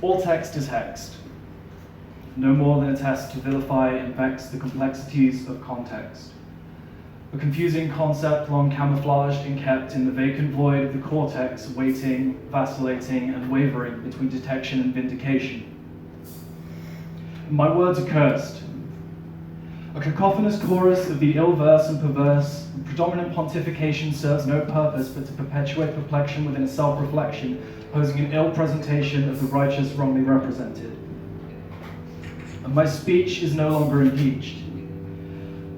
All text is hexed, no more than a test to vilify and vex the complexities of context. A confusing concept long camouflaged and kept in the vacant void of the cortex, waiting, vacillating, and wavering between detection and vindication. My words are cursed. A cacophonous chorus of the ill-verse and perverse, predominant pontification serves no purpose but to perpetuate perplexion within a self-reflection, posing an ill presentation of the righteous wrongly represented. And my speech is no longer impeached.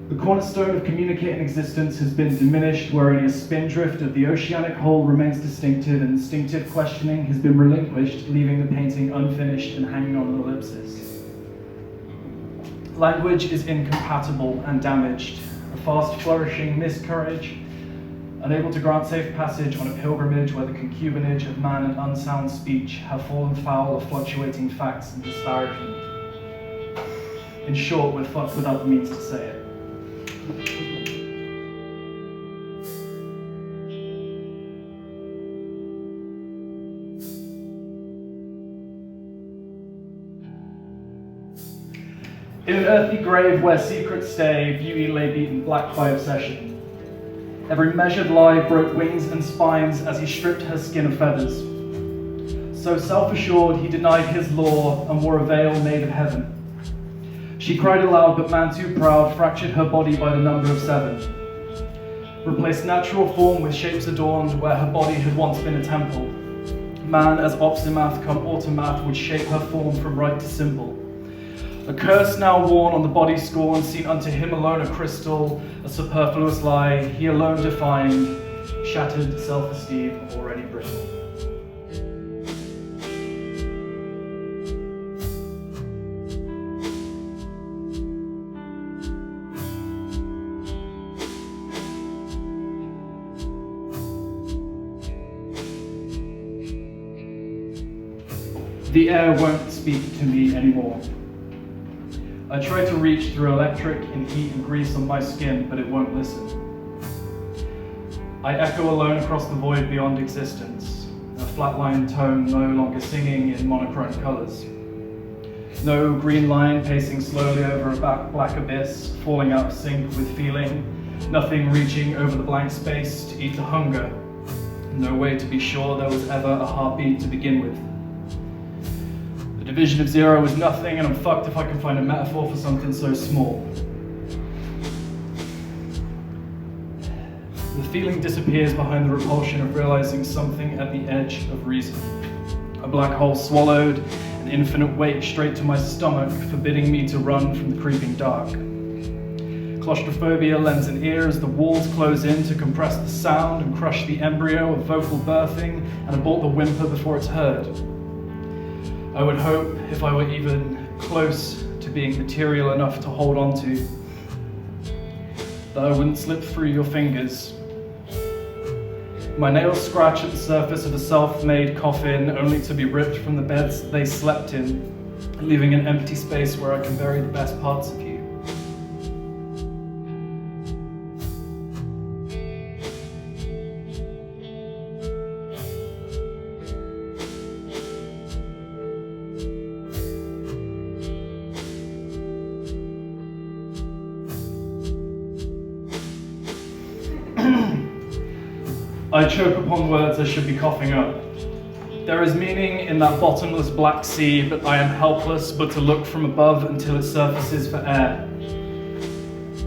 The cornerstone of communicating existence has been diminished, where only a spindrift of the oceanic whole remains distinctive, and instinctive questioning has been relinquished, leaving the painting unfinished and hanging on an ellipsis. Language is incompatible and damaged, a fast flourishing miscarriage, unable to grant safe passage on a pilgrimage where the concubinage of man and unsound speech have fallen foul of fluctuating facts and disparagement. In short, we're fucked without the means to say it. In an earthy grave where secrets stay, beauty lay beaten black by obsession. Every measured lie broke wings and spines as he stripped her skin of feathers. So self-assured, he denied his law and wore a veil made of heaven. She cried aloud, but man too proud fractured her body by the number of 7. Replaced natural form with shapes adorned where her body had once been a temple. Man, as opsimath come automath, would shape her form from right to simple. A curse now worn on the body scorned, seen unto him alone a crystal, a superfluous lie, he alone defined, shattered self-esteem already brittle. The air won't speak to me anymore. I try to reach through electric and heat and grease on my skin, but it won't listen. I echo alone across the void beyond existence, a flatline tone no longer singing in monochrome colors. No green line pacing slowly over a black abyss, falling out of sync with feeling, nothing reaching over the blank space to eat the hunger. No way to be sure there was ever a heartbeat to begin with. The division of 0 is nothing, and I'm fucked if I can find a metaphor for something so small. The feeling disappears behind the repulsion of realizing something at the edge of reason. A black hole swallowed, an infinite weight straight to my stomach, forbidding me to run from the creeping dark. Claustrophobia lends an ear as the walls close in to compress the sound and crush the embryo of vocal birthing and abort the whimper before it's heard. I would hope, if I were even close to being material enough to hold on to, that I wouldn't slip through your fingers. My nails scratch at the surface of a self-made coffin, only to be ripped from the beds they slept in, leaving an empty space where I can bury the best parts of you. I choke upon words I should be coughing up. There is meaning in that bottomless black sea, but I am helpless but to look from above until it surfaces for air.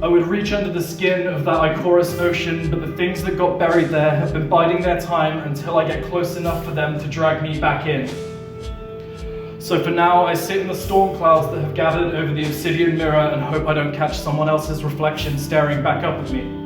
I would reach under the skin of that ichorous ocean, but the things that got buried there have been biding their time until I get close enough for them to drag me back in. So for now, I sit in the storm clouds that have gathered over the obsidian mirror and hope I don't catch someone else's reflection staring back up at me.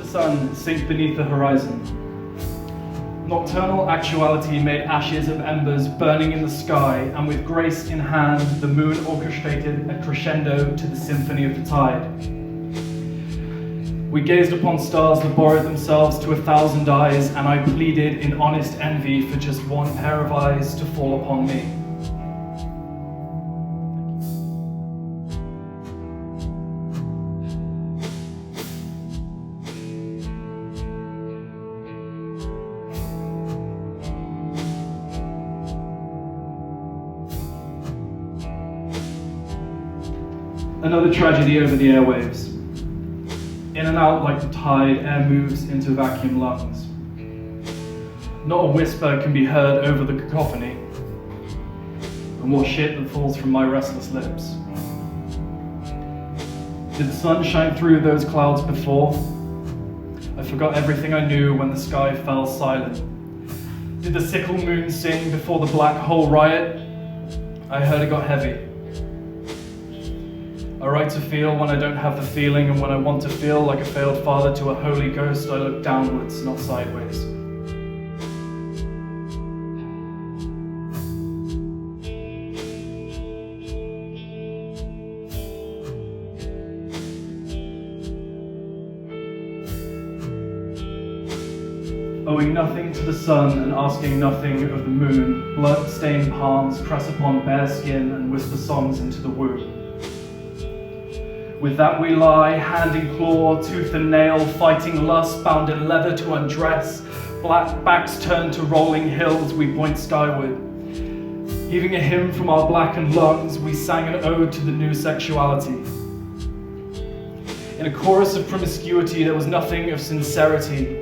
Sun sink beneath the horizon. Nocturnal actuality made ashes of embers burning in the sky, and with grace in hand, the moon orchestrated a crescendo to the symphony of the tide. We gazed upon stars that borrowed themselves to 1,000 eyes, and I pleaded in honest envy for just one pair of eyes to fall upon me. Another tragedy over the airwaves. In and out like the tide, air moves into vacuum lungs. Not a whisper can be heard over the cacophony. And what shit that falls from my restless lips. Did the sun shine through those clouds before? I forgot everything I knew when the sky fell silent. Did the sickle moon sing before the black hole riot? I heard it got heavy. I write to feel when I don't have the feeling, and when I want to feel like a failed father to a holy ghost, I look downwards, not sideways. Owing nothing to the sun and asking nothing of the moon, blood-stained palms press upon bare skin and whisper songs into the womb. With that we lie, hand in claw, tooth and nail, fighting lust, bound in leather to undress. Black backs turned to rolling hills, we point skyward. Heaving a hymn from our blackened lungs, we sang an ode to the new sexuality. In a chorus of promiscuity, there was nothing of sincerity.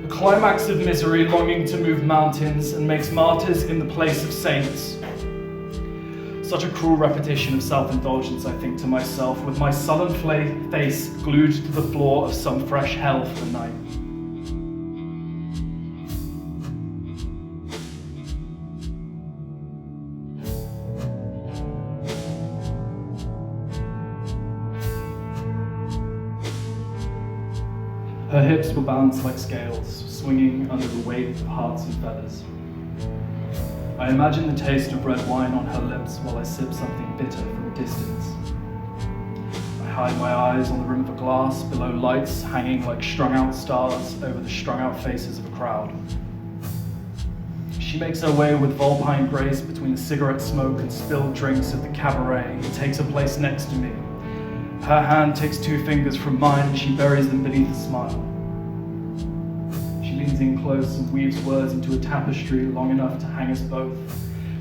A climax of misery longing to move mountains and makes martyrs in the place of saints. Such a cruel repetition of self-indulgence, I think to myself, with my sullen face glued to the floor of some fresh hell for the night. Her hips were balanced like scales, swinging under the weight of hearts and feathers. I imagine the taste of red wine on her lips while I sip something bitter from a distance. I hide my eyes on the rim of a glass below lights hanging like strung-out stars over the strung-out faces of a crowd. She makes her way with vulpine grace between the cigarette smoke and spilled drinks of the cabaret and takes a place next to me. Her hand takes 2 fingers from mine and she buries them beneath a smile. She leans in close and weaves words into a tapestry long enough to hang us both,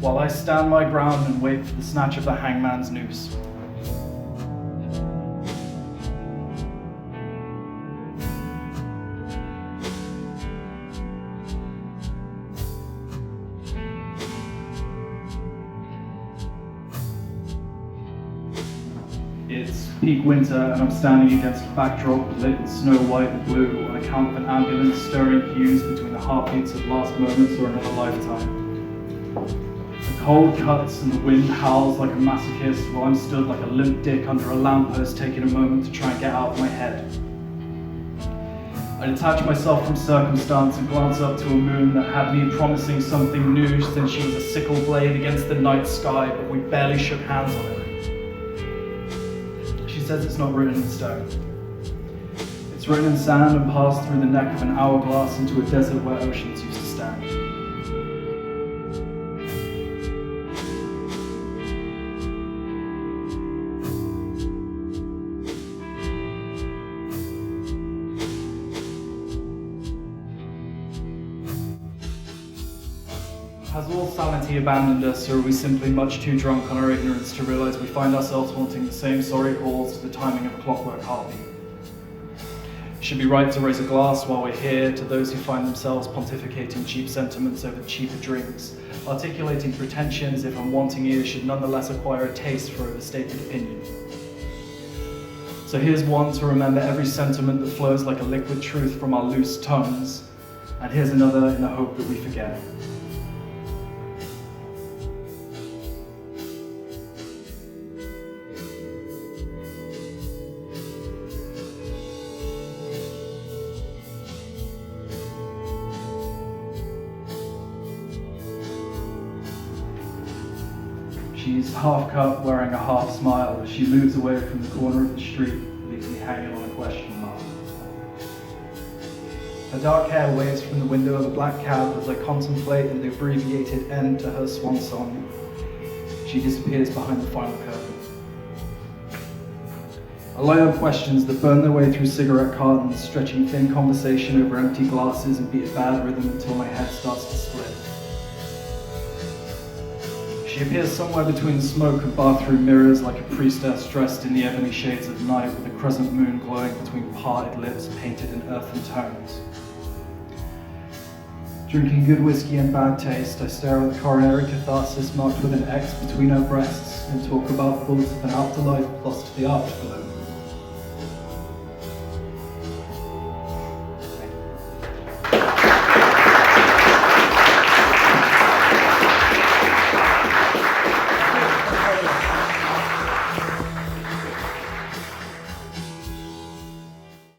while I stand my ground and wait for the snatch of the hangman's noose. It's peak winter and I'm standing against a backdrop lit in snow white and blue on account of an ambulance stirring hues between the heartbeats of last moments or another lifetime. The cold cuts and the wind howls like a masochist while I'm stood like a limp dick under a lamppost taking a moment to try and get out of my head. I detach myself from circumstance and glance up to a moon that had me promising something new since she was a sickle blade against the night sky, but we barely shook hands on it. She says it's not written in stone. It's written in sand and passed through the neck of an hourglass into a desert where oceans used to stand. Has all sanity abandoned us, or are we simply much too drunk on our ignorance to realize we find ourselves haunting the same sorry halls to the timing of a clockwork heartbeat? It should be right to raise a glass while we're here to those who find themselves pontificating cheap sentiments over cheaper drinks, articulating pretension as if unwanting ears should nonetheless acquire a taste for overstated opinion. So here's one to remember every sentiment that flows like a liquid truth from our loose tongues, and here's another in the hope that we forget. She's half cut, wearing a half smile as she moves away from the corner of the street, leaving me hanging on a question mark. Her dark hair waves from the window of a black cab as I contemplate an abbreviated end to her swan song. She disappears behind the final curtain. I lay on questions that burn their way through cigarette cartons, stretching thin conversation over empty glasses and beat a bad rhythm until my head starts to split. She appears somewhere between smoke and bathroom mirrors, like a priestess dressed in the ebony shades of night, with a crescent moon glowing between parted lips painted in earthen tones. Drinking good whiskey and bad taste, I stare at the coronary catharsis marked with an X between her breasts and talk about thoughts of an afterlife plus to the afterglow.